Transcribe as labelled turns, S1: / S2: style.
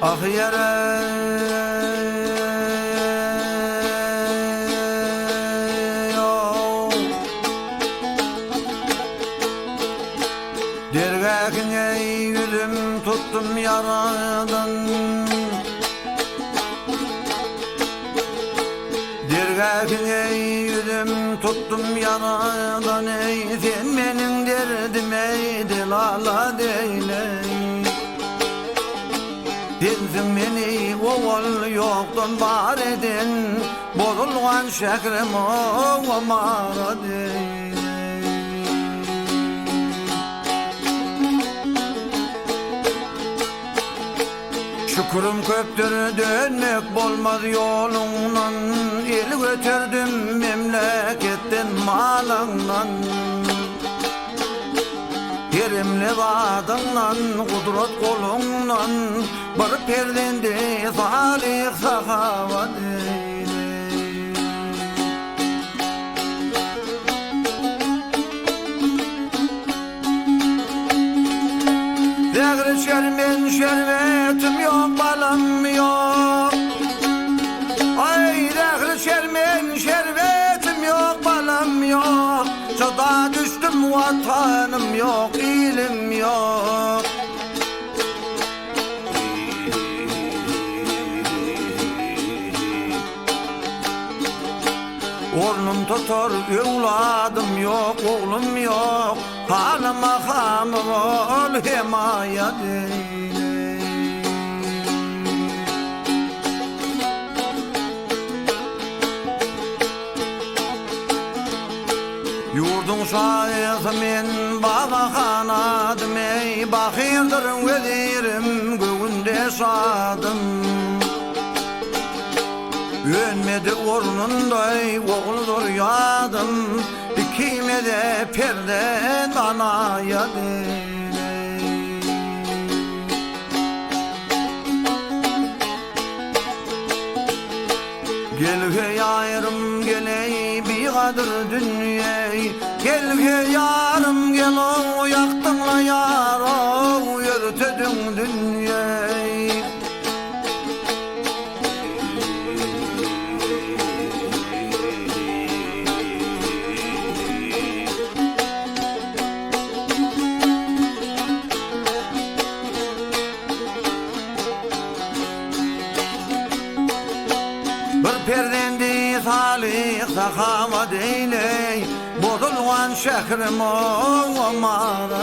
S1: Ah yere dergâkine yüzüm tuttum yaradan, dergâkine yüzüm tuttum yaradan. Ey sen benim derdim ey lala deyle, Dinsin beni oğul yoktan var edin, bozulgan şekrim o mağara değil. Şükürüm köptür dönmek bolmaz yolundan, el götürdüm memleketten malından. Yerimli adından, kudret kolundan, bir perdende salih sahavat eyle. Zehri şermin şerbetim yok, balam yok. Ay zehri şermin şerbetim yok, balam yok. Çada düştüm vatanım yok, ilim yok. Ornum tutar evladım yok, oğlum yok. Halıma hamım ol himayet eyle. Yurdun şahı men bağa kanadım, ey bakirdir vezirim göğünde sadım. Ölmedi ornunday oğludur yadım, ikime de perden anaya değil. Gel he yarım gel ey bir kadır dünyayı, gel he yarım gel o yaktınla yar o yürütedin dünyayı. Bir perdendi salih sahavat eyle, bozulgan şehrim o mağara.